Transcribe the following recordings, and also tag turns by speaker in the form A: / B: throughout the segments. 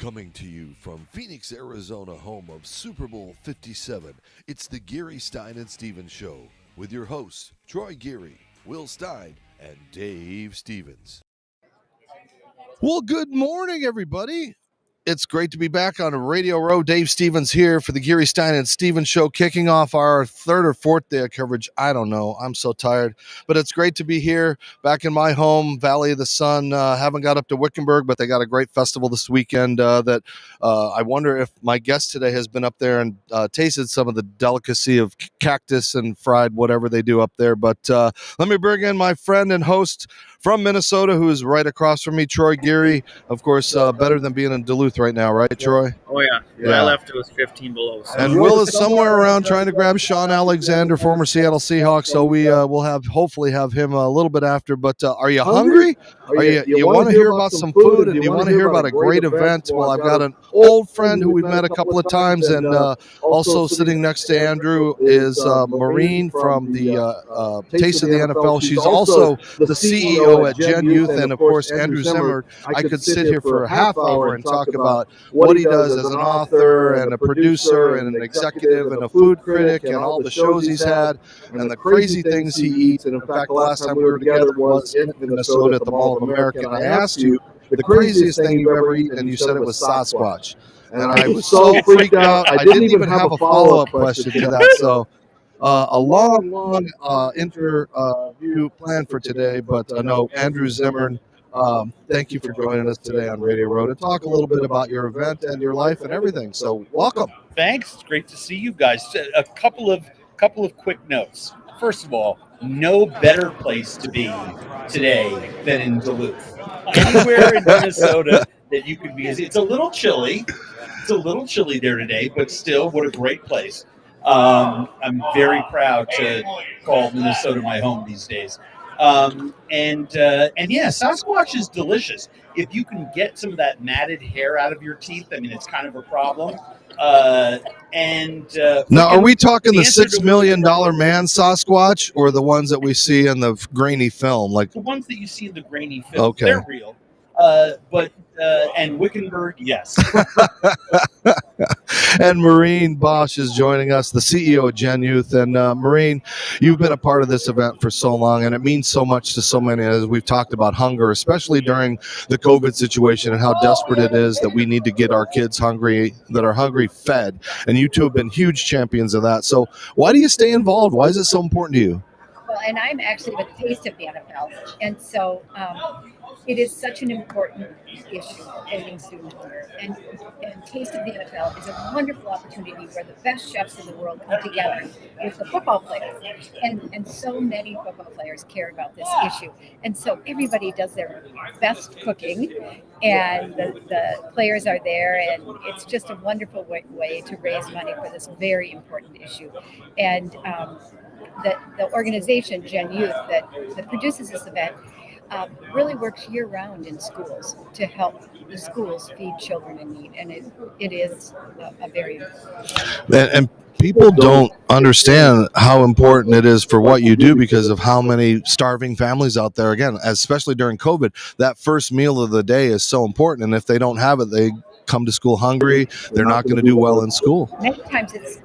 A: Coming to you from Phoenix, Arizona, home of Super Bowl 57, it's the Geary, Stein and Stevens Show with your hosts, Troy Geary, Will Stein, and Dave Stevens. Well, good morning, everybody. It's great to be back on Radio Row. Dave Stevens here for the Geary, Stein and Stevens Show, kicking off our third or fourth day of coverage. I don't know. I'm so tired. But it's great to be here back in my home, Valley of the Sun. Haven't got up to Wickenburg, but they got a great festival this weekend that I wonder if my guest today has been up there and tasted some of the delicacy of cactus and fried whatever they do up there. But let me bring in my friend and host from Minnesota, who is right across from me, Troy Geary. Of course, better than being in Duluth right now, right, Troy?
B: Oh, yeah. I left, it was 15 below. So.
A: And Will is somewhere around trying to grab Sean Alexander, former Seattle Seahawks, so we will hopefully have him a little bit after. But are you hungry? You want to hear about some food, and you want to hear about a great event? Well, I've got an old friend who we've met a couple of times, and also sitting next to Andrew is Maureen from the Taste of the NFL. She's also the CEO at Gen Youth, and of course, Andrew Zimmern. I could sit here for a half hour and talk about what he does as an author and a producer and an executive and a food critic and all the shows he's had and the crazy things he eats. And in fact, the last time we were together was in Minnesota at the Mall of America, and I asked you the craziest thing you've ever eaten, and you said it was Sasquatch. And I was so freaked out, I didn't even have a follow-up question to that. So a long interview planned for today, but no, Andrew Zimmern, thank you for joining us today on Radio Row to talk a little bit about your event and your life and everything. So welcome.
B: Thanks. It's great to see you guys. A couple of quick notes. First of all, no better place to be today than in Duluth. Anywhere in Minnesota that you could be. It's a little chilly. It's a little chilly there today, but still, what a great place. I'm very proud to call Minnesota my home these days. And yeah, Sasquatch is delicious. If you can get some of that matted hair out of your teeth, I mean, it's kind of a problem.
A: Now, are we talking the $6 million man Sasquatch or the ones that we see in the grainy film? Like
B: the ones that you see in the grainy film,
A: okay.
B: They're real. And Wickenburg, yes.
A: And Maureen Bausch is joining us, the CEO of Gen Youth. And Maureen, you've been a part of this event for so long, and it means so much to so many, as we've talked about hunger, especially during the COVID situation and how desperate it is that we need to get our kids hungry, that are hungry, fed. And you two have been huge champions of that. So why do you stay involved? Why is it so important to you?
C: Well, and I'm actually with Taste of the NFL. And so it is such an important issue, ending student hunger. And Taste of the NFL is a wonderful opportunity where the best chefs in the world come together with the football players. And so many football players care about this issue. And so everybody does their best cooking, and the players are there, and it's just a wonderful way to raise money for this very important issue. And the organization, Gen Youth, that produces this event, really works year-round in schools to help the schools feed children in need, and it is a very important.
A: And people don't understand how important it is for what you do because of how many starving families out there. Again, especially during COVID, that first meal of the day is so important, and if they don't have it, they come to school hungry. They're not going to do well in school.
C: Many times it's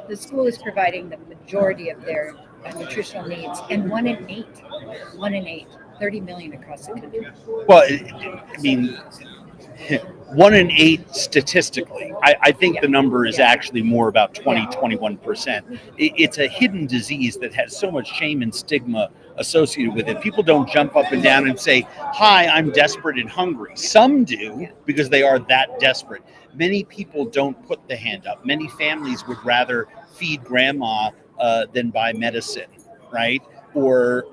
C: the school is providing the majority of their nutritional needs, and 1 in 8, 30 million across the country.
B: Well, I mean, 1 in 8 statistically. I think the number is actually more about 21%. It's a hidden disease that has so much shame and stigma associated with it. People don't jump up and down and say, "Hi, I'm desperate and hungry." Some do because they are that desperate. Many people don't put the hand up. Many families would rather feed grandma than buy medicine, right? Or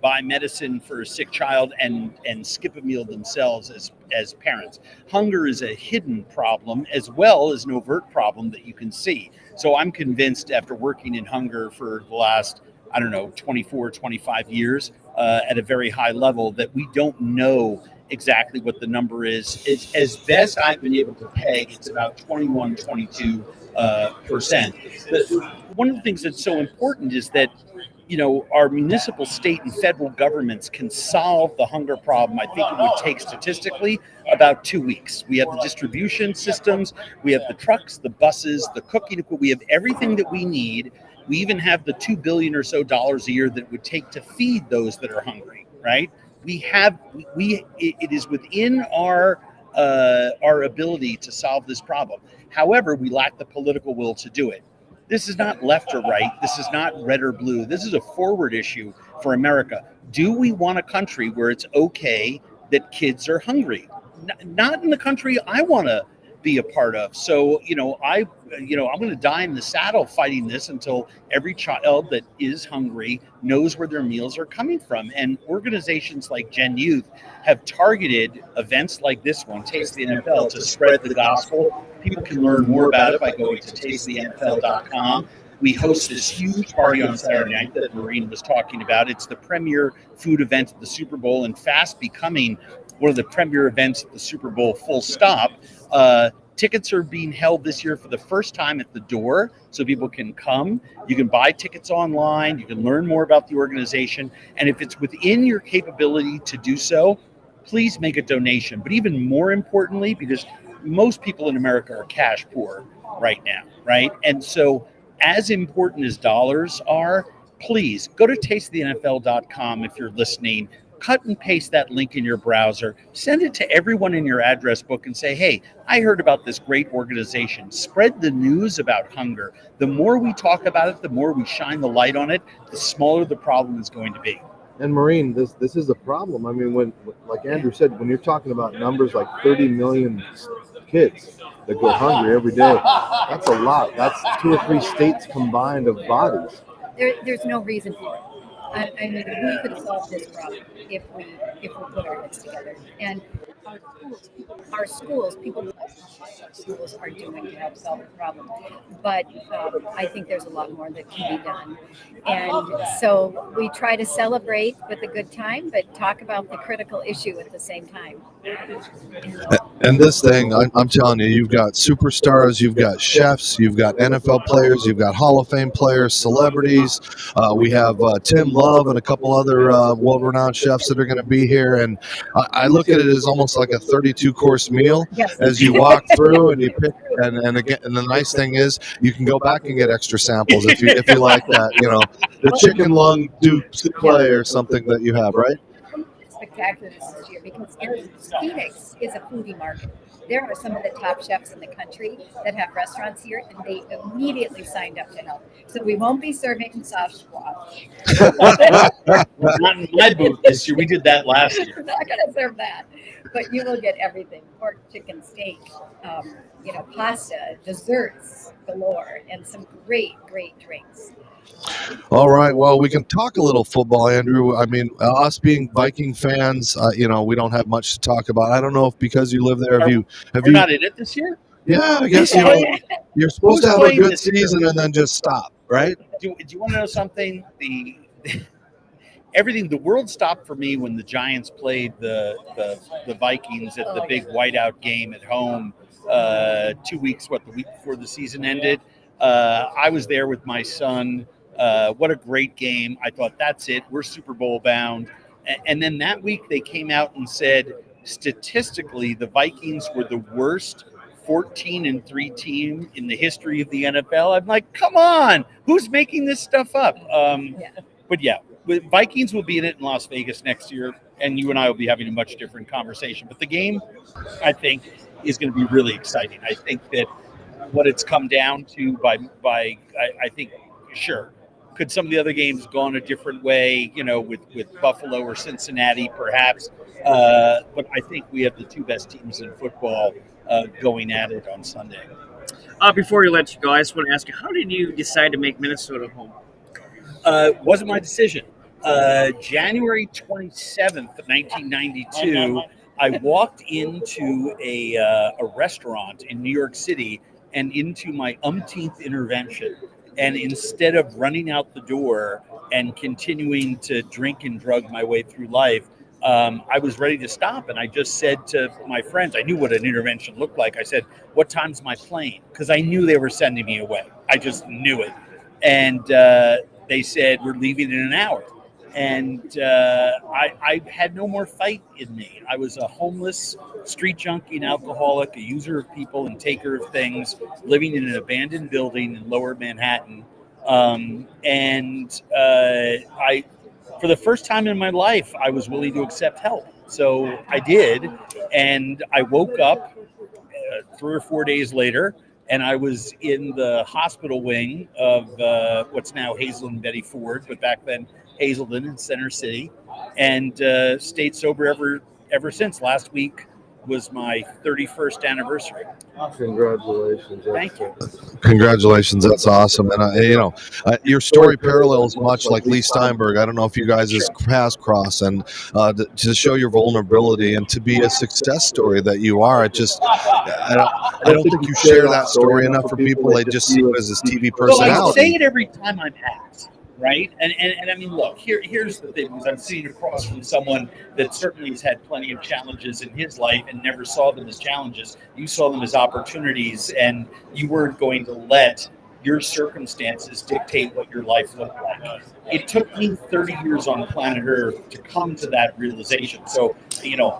B: buy medicine for a sick child and skip a meal themselves as parents. Hunger is a hidden problem as well as an overt problem that you can see. So I'm convinced, after working in hunger for the last, 24, 25 years at a very high level, that we don't know exactly what the number is. It's, as best I've been able to peg, it's about 21, 22%. One of the things that's so important is that our municipal, state, and federal governments can solve the hunger problem. I think it would take statistically about 2 weeks. We have the distribution systems, we have the trucks, the buses, the cooking equipment, we have everything that we need. We even have the $2 billion or so a year that it would take to feed those that are hungry, right? It is within our ability to solve this problem. However, we lack the political will to do it. This is not left or right. This is not red or blue. This is a forward issue for America. Do we want a country where it's okay that kids are hungry? Not in the country I want to be a part of. So, I'm going to die in the saddle fighting this until every child that is hungry knows where their meals are coming from. And organizations like Gen Youth have targeted events like this one, Taste the NFL, to spread the gospel. People can learn more about it by going to tastetheNFL.com. We host this huge party on Saturday night that Maureen was talking about. It's the premier food event at the Super Bowl and fast becoming one of the premier events at the Super Bowl, full stop. Tickets are being held this year for the first time at the door, so people can come. You can buy tickets online. You can learn more about the organization. And if it's within your capability to do so, please make a donation. But even more importantly, because most people in America are cash poor right now, right? And so as important as dollars are, please go to tastetheNFL.com if you're listening. Cut and paste that link in your browser, send it to everyone in your address book and say, hey, I heard about this great organization. Spread the news about hunger. The more we talk about it, the more we shine the light on it, the smaller the problem is going to be.
A: And Maureen, this is a problem. I mean, when, like Andrew said, when you're talking about numbers like 30 million kids that go hungry every day, that's a lot. That's 2 or 3 states combined of bodies.
C: There's no reason for it. I mean, we could solve this problem if we put our heads together. And our schools are doing to help solve the problem. But I think there's a lot more that can be done. And so we try to celebrate with a good time, but talk about the critical issue at the same time.
A: And this thing, I'm telling you, you've got superstars, you've got chefs, you've got NFL players, you've got Hall of Fame players, celebrities. We have Tim Love and a couple other world-renowned chefs that are going to be here. And I look at it as almost like a 32-course meal.
C: Yes.
A: As you walk through and you pick. And again, and the nice thing is you can go back and get extra samples if you like that. The chicken lung souffle or something that you have, right?
C: Spectacular this year because Phoenix is a foodie market. There are some of the top chefs in the country that have restaurants here, and they immediately signed up to help. So we won't be serving soft squash.
B: Not in my booth this year. We did that last year.
C: We're not going to serve that, but you will get everything: pork, chicken, steak, pasta, desserts galore, and some great drinks.
A: All right. Well, we can talk a little football, Andrew. I mean, us being Viking fans, we don't have much to talk about. I don't know if because you live there,
B: You're not in it this year?
A: Yeah, I guess you're supposed to have a good season and then just stop, right?
B: Do you want to know something? The world stopped for me when the Giants played the Vikings at the big whiteout game at home 2 weeks, the week before the season ended. I was there with my son. What a great game. I thought, that's it. We're Super Bowl bound. And then that week they came out and said, statistically, the Vikings were the worst 14-3 team in the history of the NFL. I'm like, come on, who's making this stuff up? But yeah, Vikings will be in it in Las Vegas next year, and you and I will be having a much different conversation. But the game, I think, is going to be really exciting. I think that what it's come down to I think, sure, could some of the other games gone a different way, with Buffalo or Cincinnati perhaps, but I think we have the 2 best teams in football going at it on Sunday.
D: Before we let you go, I just want to ask you, how did you decide to make Minnesota home?
B: Wasn't my decision. January 27th, 1992, I walked into a restaurant in New York City and into my umpteenth intervention. And instead of running out the door and continuing to drink and drug my way through life, I was ready to stop. And I just said to my friends, I knew what an intervention looked like. I said, what time's my plane? Because I knew they were sending me away. I just knew it. And they said, we're leaving in an hour. And I had no more fight in me. I was a homeless street junkie and alcoholic, a user of people and taker of things, living in an abandoned building in Lower Manhattan. For the first time in my life, I was willing to accept help. So I did. And I woke up 3 or 4 days later, and I was in the hospital wing of what's now Hazelden Betty Ford, but back then Hazelden in Center City, and stayed sober ever since. Last week was my 31st anniversary.
E: Congratulations.
B: Thank you.
A: Congratulations, that's awesome. And your story parallels much like Lee Steinberg. I don't know if you guys' paths cross, and to show your vulnerability and to be a success story that you are. I don't think you share that story enough for people. They just see you as this TV personality.
B: Well, I say it every time I'm asked, right? And I mean, look, here's the thing: is I'm sitting across from someone that certainly has had plenty of challenges in his life and never saw them as challenges. You saw them as opportunities, and you weren't going to let your circumstances dictate what your life looked like. It took me 30 years on planet Earth to come to that realization. So,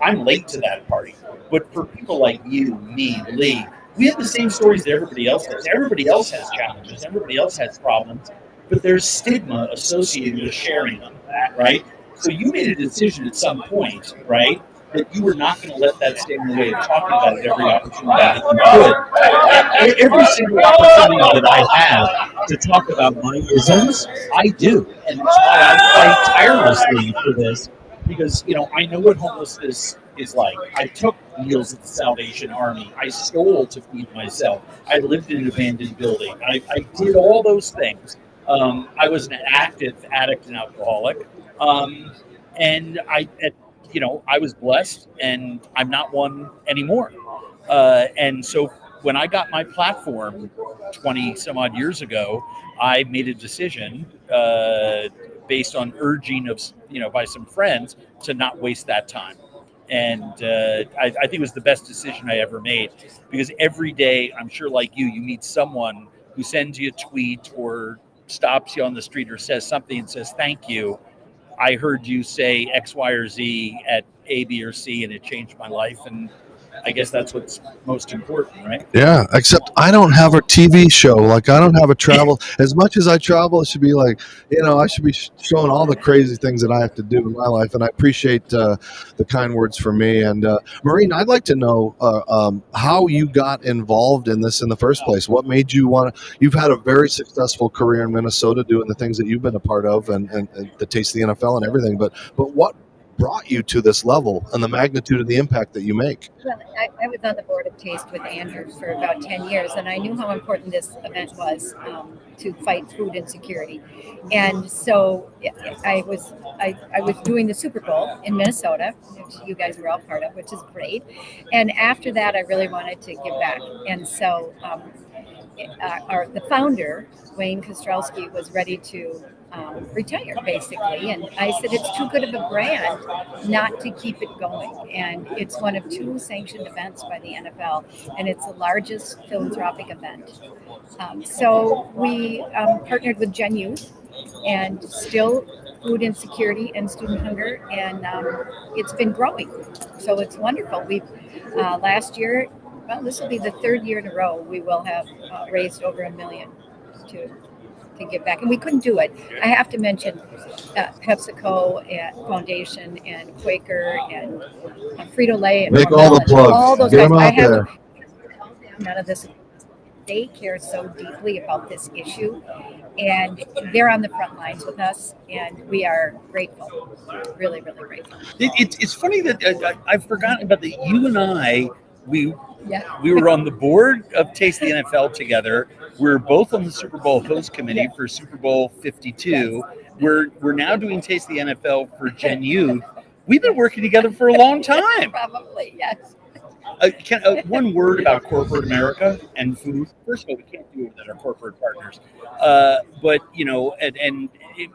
B: I'm late to that party. But for people like you, me, Lee, we have the same stories that everybody else does. Everybody else has challenges. Everybody else has problems. But there's stigma associated with sharing them, right? So you made a decision at some point, right, that you were not going to let that stand in the way of talking about it every opportunity that you could. Every single opportunity that I have to talk about my isms, I do. And that's why I fight tirelessly for this, because, I know what homelessness is like. I took meals at the Salvation Army. I stole to feed myself. I lived in an abandoned building. I did all those things. I was an active addict and alcoholic. And I was blessed, and I'm not one anymore. And so when I got my platform 20 some odd years ago, I made a decision based on urging of, by some friends to not waste that time. And I think it was the best decision I ever made, because every day, I'm sure like you meet someone who sends you a tweet or stops you on the street or says something and says, thank you. I heard you say X, Y, or Z at A, B, or C, and it changed my life. And I guess that's what's most important, right?
A: Yeah, except I don't have a TV show. Like, I don't have a travel. As much as I travel, it should be like, I should be showing all the crazy things that I have to do in my life. And I appreciate the kind words for me. And Maureen, I'd like to know how you got involved in this in the first place. What made you want to? You've had a very successful career in Minnesota doing the things that you've been a part of, and the Taste of the NFL and everything. But what brought you to this level and the magnitude of the impact that you make?
C: Well, I was on the board of Taste with Andrew for about 10 years, and I knew how important this event was to fight food insecurity. And so I was doing the Super Bowl in Minnesota, which you guys were all part of, which is great. And after that, I really wanted to give back. And so the founder, Wayne Kostrowski, was ready to retire, basically. And I said, it's too good of a brand not to keep it going. And it's one of 2 sanctioned events by the NFL, and it's the largest philanthropic event. So we partnered with Gen Youth and still food insecurity and student hunger, and it's been growing. So it's wonderful. We've last year, this will be the 3rd year in a row, we will have raised over $1 million to give back, and we couldn't do it. I have to mention PepsiCo and Foundation and Quaker and Frito-Lay and
A: make all the plugs.
C: All those
A: Get
C: guys.
A: them out there.
C: None of this. They care so deeply about this issue, and they're on the front lines with us, and we are grateful, really, really grateful.
B: It's funny that I've forgotten about that. You and I, we were on the board of Taste the NFL together. We're both on the Super Bowl host committee for Super Bowl 52. We're now doing Taste the NFL for Gen Youth. We've been working together for a long time.
C: Probably, yes.
B: One word about corporate America and food. First of all, we can't do it without our corporate partners. But and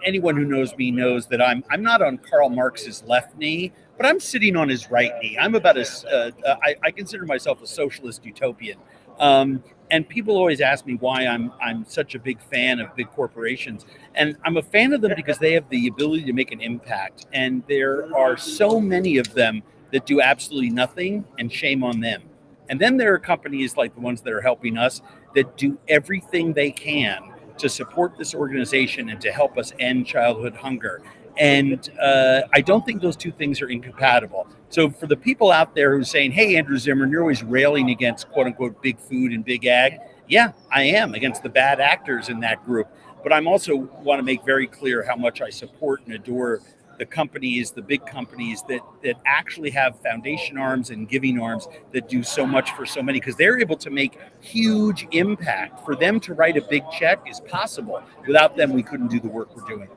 B: anyone who knows me knows that I'm not on Karl Marx's left knee, but I'm sitting on his right knee. I'm about I consider myself a socialist utopian. And people always ask me why I'm such a big fan of big corporations. And I'm a fan of them because they have the ability to make an impact. And there are so many of them that do absolutely nothing, and shame on them. And then there are companies like the ones that are helping us that do everything they can to support this organization and to help us end childhood hunger. And I don't think those two things are incompatible. So for the people out there who are saying, hey, Andrew Zimmern, you're always railing against quote unquote big food and big ag. Yeah, I am against the bad actors in that group. But I'm also want to make very clear how much I support and adore the companies, the big companies that actually have foundation arms and giving arms that do so much for so many, because they're able to make huge impact. For them to write a big check is possible. Without them, we couldn't do the work we're doing.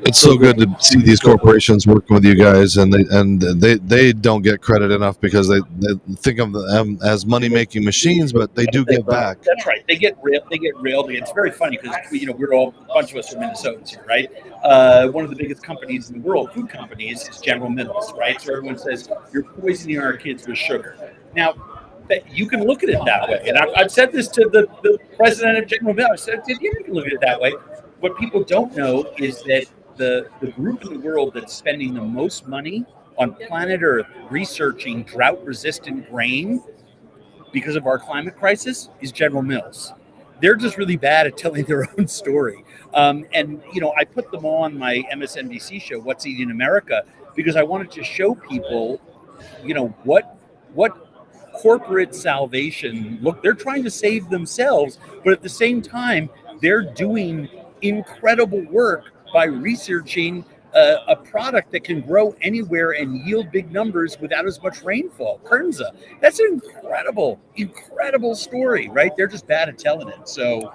A: It's so good to see these corporations working with you guys, and they don't get credit enough because they think of them as money making machines, but they do give back.
B: That's right. They get railed. It's very funny because we're all a bunch of us are Minnesotans here, right? One of the biggest companies in the world, food companies, is General Mills, right? So everyone says you're poisoning our kids with sugar. Now, you can look at it that way, and I've said this to the president of General Mills. I said, you can look at it that way. What people don't know is that the group in the world that's spending the most money on planet Earth researching drought-resistant grain because of our climate crisis is General Mills. They're just really bad at telling their own story. And I put them on my MSNBC show, What's Eating America, because I wanted to show people, what corporate salvation. Look, they're trying to save themselves, but at the same time, they're doing incredible work by researching a product that can grow anywhere and yield big numbers without as much rainfall. Kernza, that's an incredible story, right? They're just bad at telling it. So,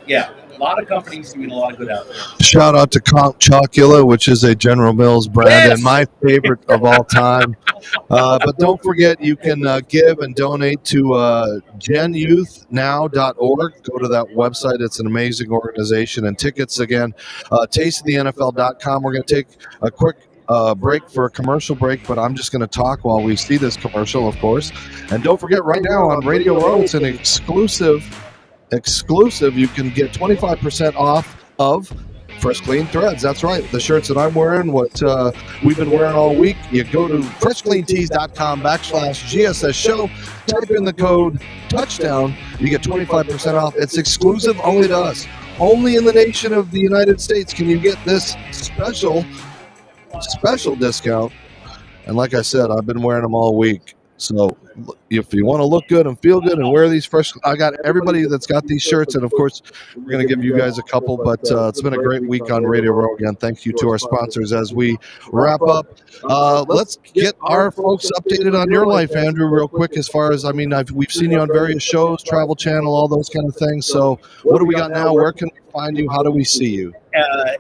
B: yeah, a lot of companies doing a lot of good out there.
A: Shout out to Count Chocula, which is a General Mills brand, yes! And my favorite of all time. But don't forget, you can give and donate to genyouthnow.org. Go to that website. It's an amazing organization. And tickets, again, tasteofthenfl.com. We're going to take a quick break for a commercial break, but I'm just going to talk while we see this commercial, of course. And don't forget, right now on Radio Row, it's an exclusive. You can get 25% off of Fresh Clean Threads. That's right. The shirts that I'm wearing, what we've been wearing all week. You go to freshcleantees.com/GSS show, type in the code touchdown, you get 25% off. It's exclusive only to us. Only in the nation of the United States can you get this special discount. And like I said, I've been wearing them all week. So if you want to look good and feel good and wear these fresh, I got everybody that's got these shirts, and of course we're going to give you guys a couple, but it's been a great week on Radio Row. Again, thank you to our sponsors as we wrap up. Let's get our folks updated on your life, Andrew, real quick. As far as, we've seen you on various shows, Travel Channel, all those kind of things. So what do we got now? Where can we find you? How do we see you?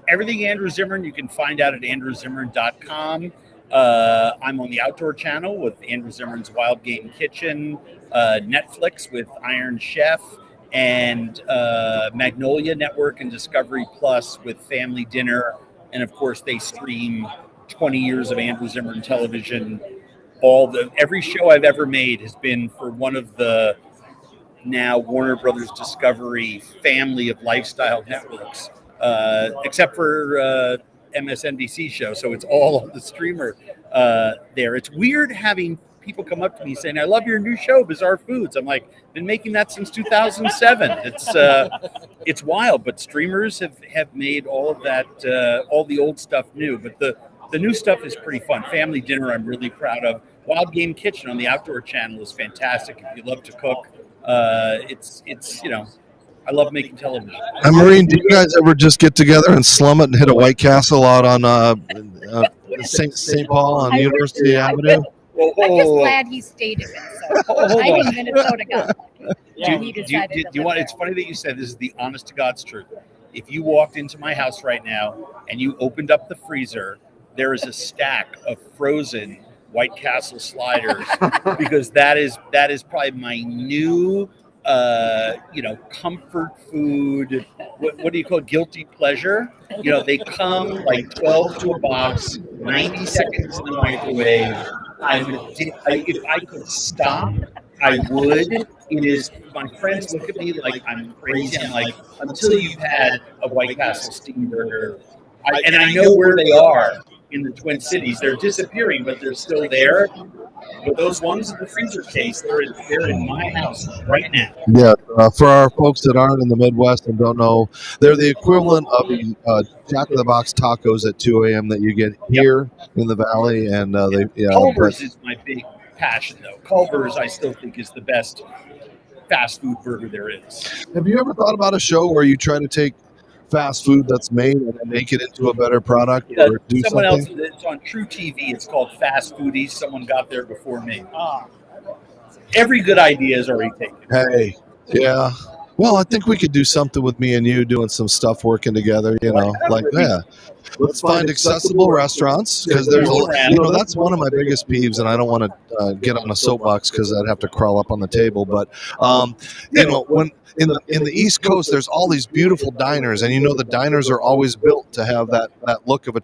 B: Everything Andrew Zimmern, you can find out at andrewzimmern.com. I'm on the Outdoor Channel with Andrew Zimmern's Wild Game Kitchen, Netflix with Iron Chef, and Magnolia Network and Discovery Plus with Family Dinner. And of course, they stream 20 years of Andrew Zimmern television. Every show I've ever made has been for one of the now Warner Brothers Discovery family of lifestyle networks, except for MSNBC show, so it's all on the streamer there. It's weird having people come up to me saying, I love your new show, Bizarre Foods. I'm like, been making that since 2007. It's wild, but streamers have made all of that, all the old stuff new, but the new stuff is pretty fun. Family Dinner I'm really proud of. Wild Game Kitchen on the Outdoor Channel is fantastic. If you love to cook, it's I love making television.
A: And Maureen, do you guys ever just get together and slum it and hit a White Castle out on St. Paul on University Avenue?
C: I'm just glad he stayed in Minnesota. I'm in Minnesota got lucky.
B: It's funny that you said this is the honest to God's truth. If you walked into my house right now and you opened up the freezer, there is a stack of frozen White Castle sliders because that is probably my new comfort food. What do you call it? Guilty pleasure? They come like 12 to a box, 90 seconds in the microwave. If I could stop, I would. It is, my friends look at me like I'm crazy. I'm like, until you've had a White Castle steam burger, and I know where they are in the Twin Cities. They're disappearing, but they're still there. But those ones in the freezer case, they're in my house right now.
A: Yeah, for our folks that aren't in the Midwest and don't know, they're the equivalent of Jack in the Box tacos at 2 a.m. that you get here in the Valley. And
B: Culver's is my big passion, though. Culver's, I still think, is the best fast food burger there is.
A: Have you ever thought about a show where you try to take fast food that's made and make it into a better product or do
B: someone
A: something?
B: else, it's on True TV. It's called Fast Foodies. Someone got there before me. Every good idea is already taken.
A: Hey, yeah. Well, I think we could do something with me and you doing some stuff working together, Let's find accessible restaurants, because there's that's one of my biggest peeves, and I don't want to get on a soapbox because I'd have to crawl up on the table. But when in the East Coast, there's all these beautiful diners, and the diners are always built to have that look of a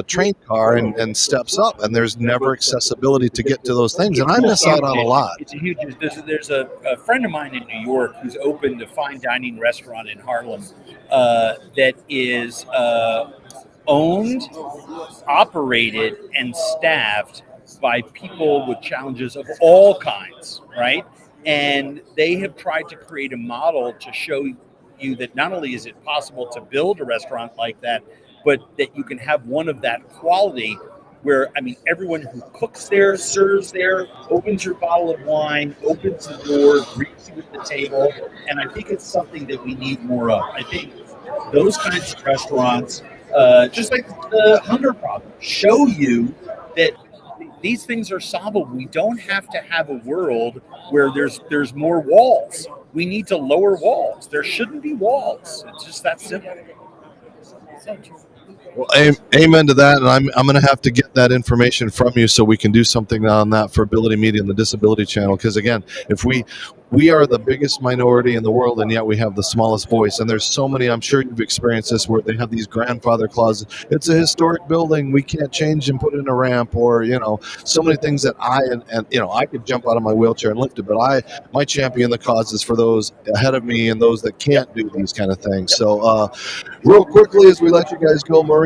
A: train car and steps up, and there's never accessibility to get to those things, and I miss out on a lot.
B: It's a huge. There's a friend of mine in New York who's opened a fine dining restaurant in Harlem that is owned, operated, and staffed by people with challenges of all kinds, right? And they have tried to create a model to show you that not only is it possible to build a restaurant like that, but that you can have one of that quality where, everyone who cooks there, serves there, opens your bottle of wine, opens the door, greets you at the table. And I think it's something that we need more of. I think those kinds of restaurants, just like the hunger problem, show you that these things are solvable. We don't have to have a world where there's more walls. We need to lower walls. There shouldn't be walls. It's just that simple.
C: So true.
A: Well, amen to that, and I'm going to have to get that information from you so we can do something on that for Ability Media and the Disability Channel. Because again, if we are the biggest minority in the world, and yet we have the smallest voice. And there's so many, I'm sure you've experienced this, where they have these grandfather clauses. It's a historic building, we can't change and put in a ramp, or so many things that I could jump out of my wheelchair and lift it, but I might champion the causes for those ahead of me and those that can't do these kind of things. So, real quickly, as we let you guys go, Maureen,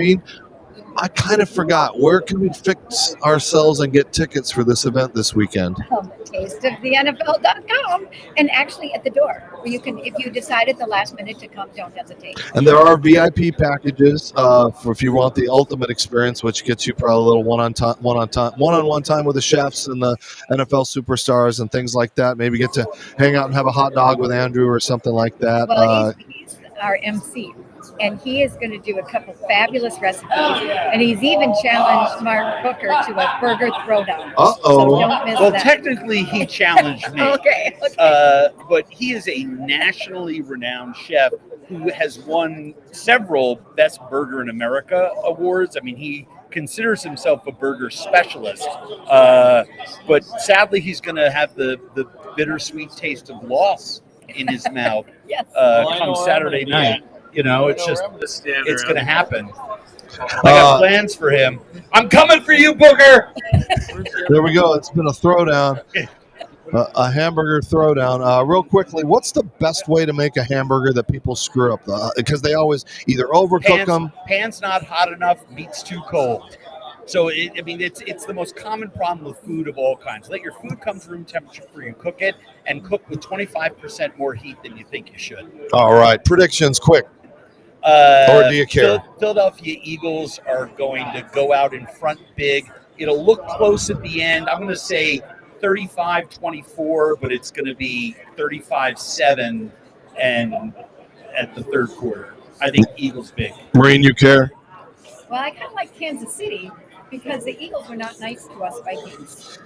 A: I kind of forgot. Where can we fix ourselves and get tickets for this event this weekend?
C: tasteofthenfl.com, and actually at the door, where you can, if you decide at the last minute to come, don't hesitate.
A: And there are VIP packages for if you want the ultimate experience, which gets you probably a little one-on-one time with the chefs and the NFL superstars and things like that. Maybe get to hang out and have a hot dog with Andrew or something like that.
C: Well, he's our MC. And he is going to do a couple fabulous recipes. And he's even challenged Mark Booker to a burger throwdown. So don't miss that.
B: Technically, he challenged me.
C: Okay.
B: But he is a nationally renowned chef who has won several Best Burger in America awards. He considers himself a burger specialist. But sadly, he's going to have the bittersweet taste of loss in his mouth come Saturday night. It's just, it's going to happen. I got plans for him. I'm coming for you, Booker.
A: There we go. It's been a throwdown, a hamburger throwdown. Real quickly, what's the best way to make a hamburger that people screw up? Because they always either overcook them.
B: Pan's not hot enough, meat's too cold. So, it's the most common problem with food of all kinds. Let your food come to room temperature before you cook it, and cook with 25% more heat than you think you should.
A: All right. Predictions, quick. Or do you care?
B: Philadelphia Eagles are going to go out in front big. It'll look close at the end. I'm going to say 35-24, but it's going to be 35-7 and at the third quarter. I think Eagles big.
A: Maureen, you care?
C: Well, I kind of like Kansas City because the Eagles were not nice to us Vikings.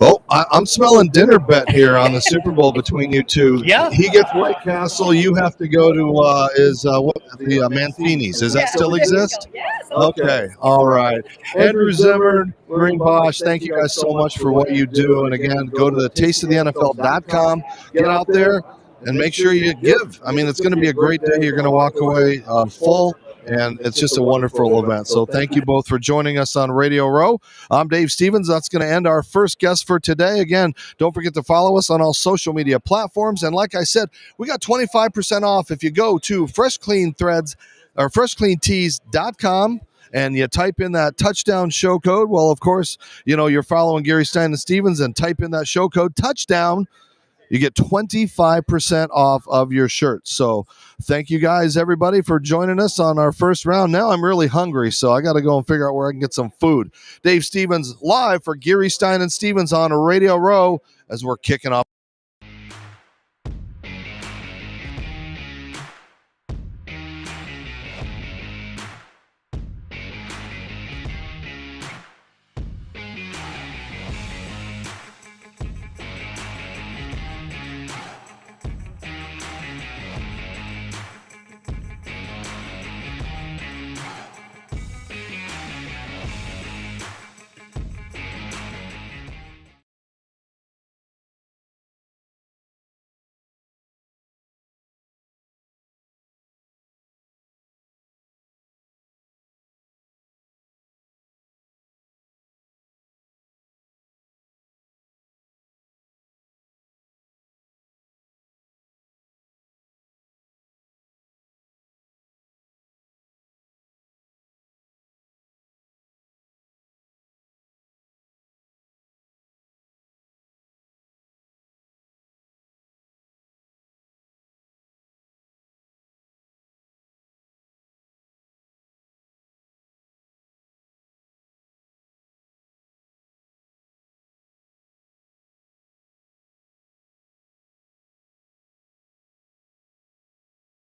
A: Oh, I'm smelling dinner bet here on the Super Bowl between you two.
B: Yeah.
A: He gets White Castle. You have to go to the Mancini's. Does that still exist?
C: Yes.
A: Okay. All right. Andrew Zimmern, Maureen Bausch, thank you guys so much for what you do. And again, go to the tasteofthenfl.com. Get out there and make sure you give. It's going to be a great day. You're going to walk away full and it's just a wonderful event. So thank you both for joining us on Radio Row. I'm Dave Stevens. That's going to end our first guest for today. Again, don't forget to follow us on all social media platforms. And like I said, we got 25% off if you go to freshcleantees.com and you type in that touchdown show code. Well, of course, you're following Geary, Stein and Stevens, and type in that show code touchdown. You get 25% off of your shirt. So thank you guys, everybody, for joining us on our first round. Now I'm really hungry, so I got to go and figure out where I can get some food. Dave Stevens live for Geary, Stein and Stevens on Radio Row as we're kicking off.